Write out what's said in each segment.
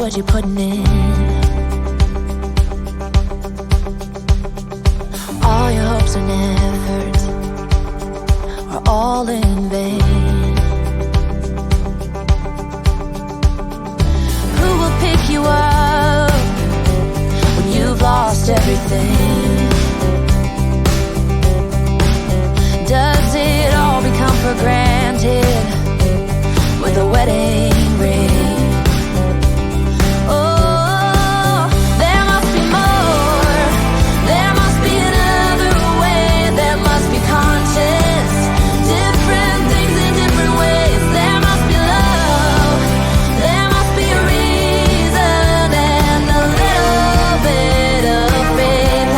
what you're putting in. All your hopes and efforts are all in vain. Who will pick you up when you've lost everything? Does it all become for granted with a wedding ring? Oh, there must be more. There must be another way. There must be conscious, different things in different ways. There must be love. There must be a reason, and a little bit of faith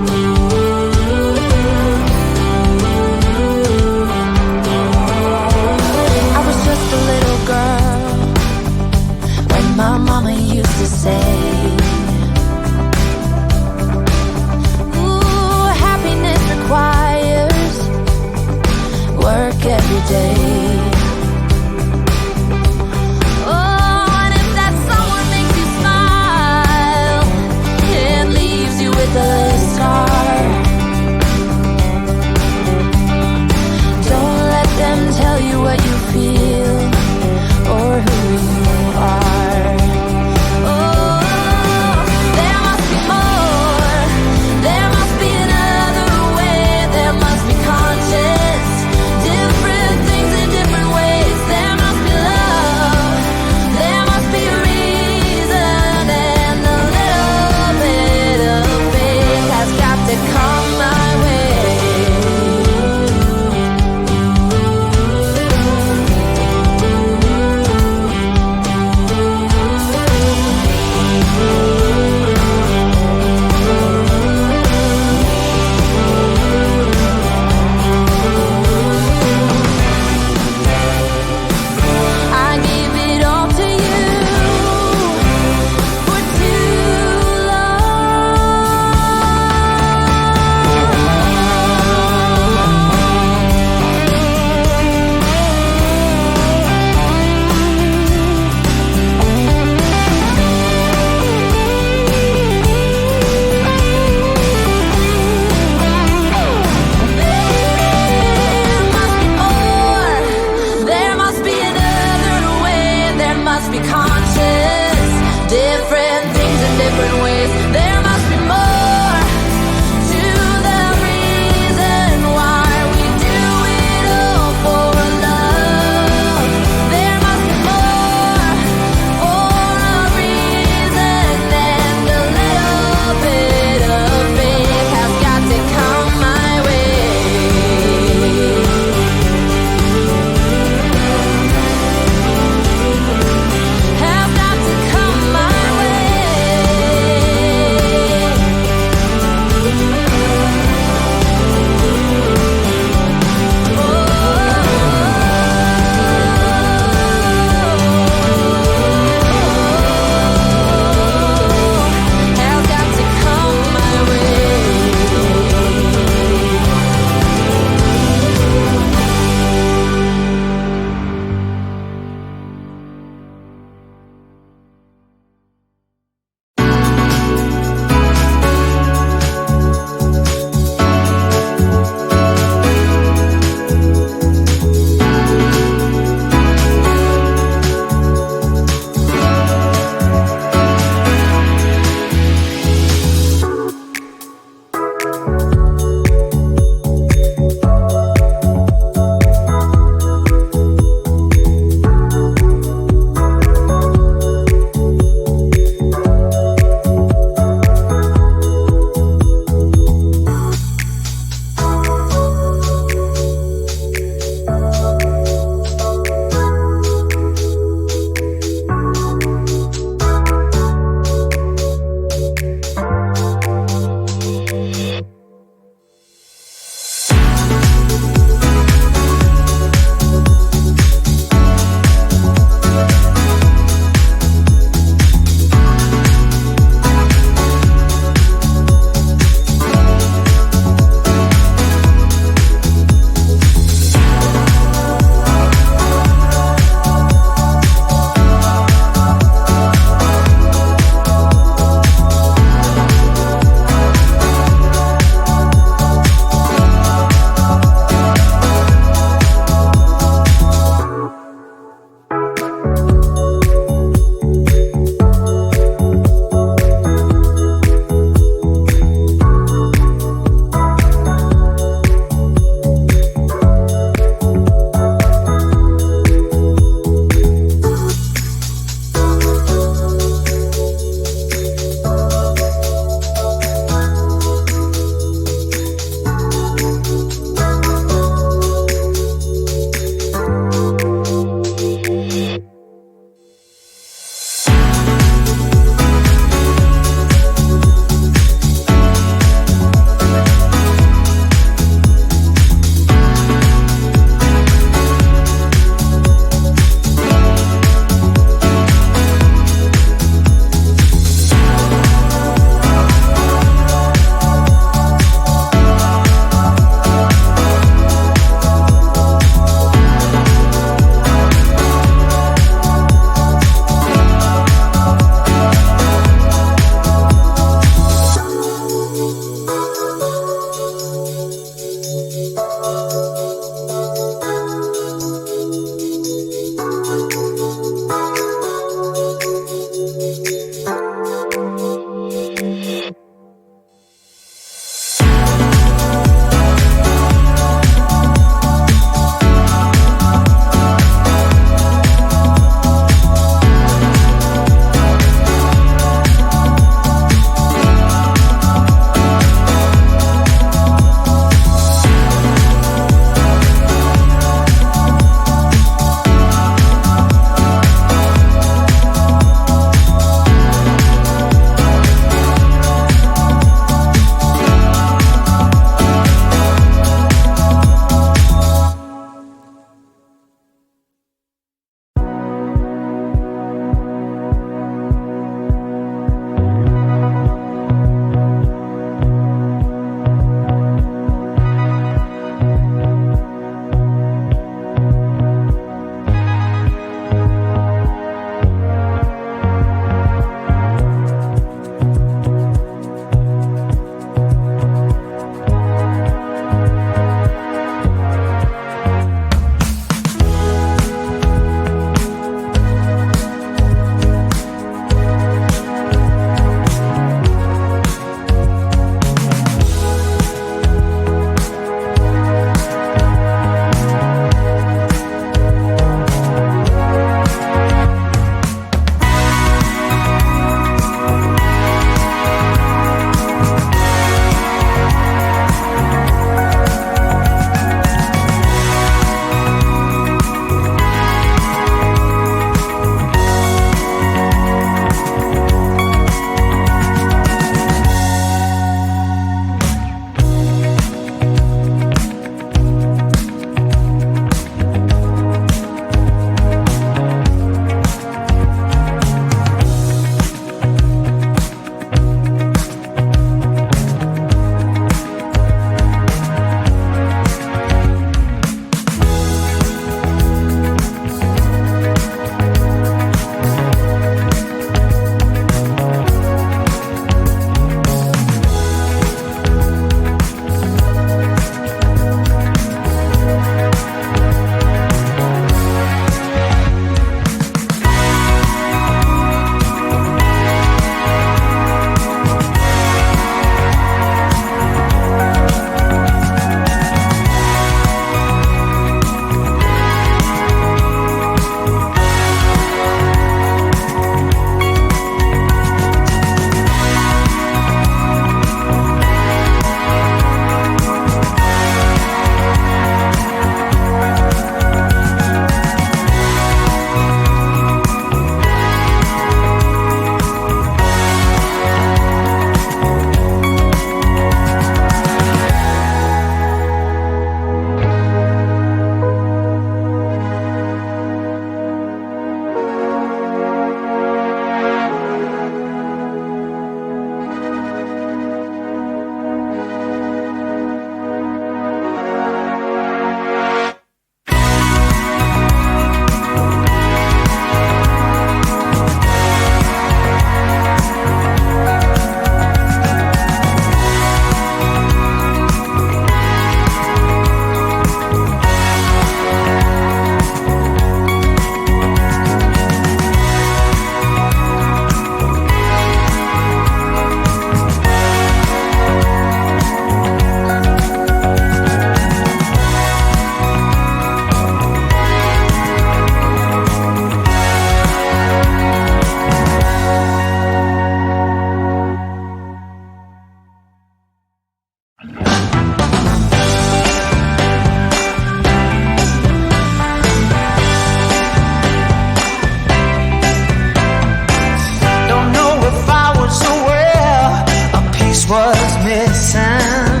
was missing.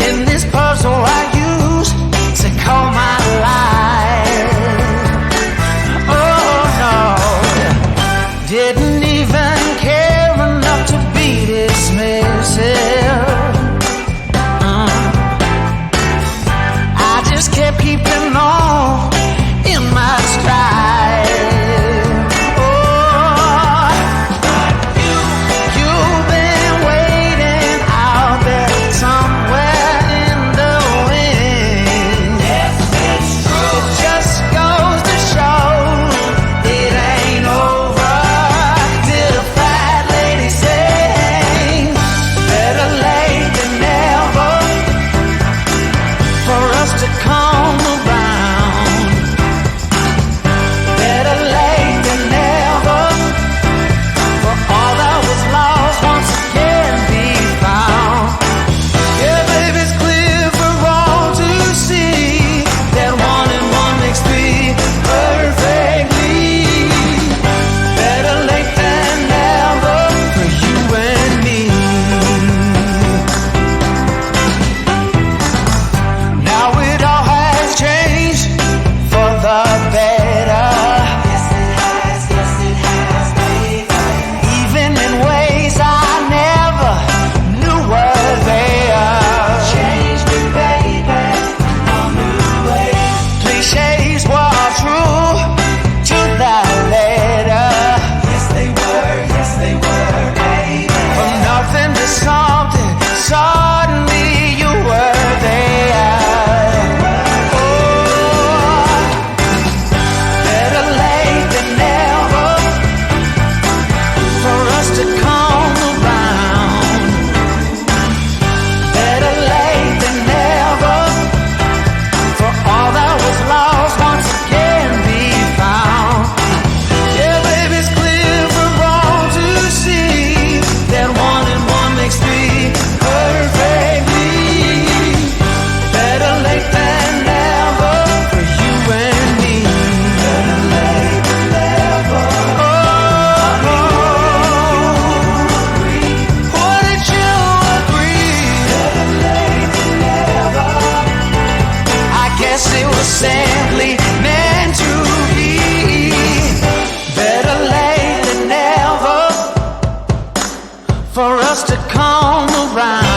In this puzzle I used to call my life. Oh no, didn't even care enough to be dismissive. I just kept keeping on in my stride. Oh, you've been waiting out there somewhere in the wind. Yes, it's true. It just goes to show it ain't over till the fat lady sings. Better late than never for us to come around. Better late than never for all that was lost once again be found. Yeah, baby, it's clear for all to see that 1 and 1 makes 3 perfectly. Better late than never for you and me. Now it all has changed for the better. Yes, it has, baby. Even in ways I never knew were there. Changed me, baby, on new ways. Clichés were true to the letter. Yes, they were, baby. From nothing to something, suddenly you were there. Oh, better late than never for us to come around. Better late than never for all that was lost once again be found. Yeah, baby, it's clear for all to see that 1 and 1 makes 3 perfectly. Better late than never for you and me. Better late than never. Oh, wouldn't you agree? Better late than never. I guess it was simply meant to be. Better late than never for us to come around.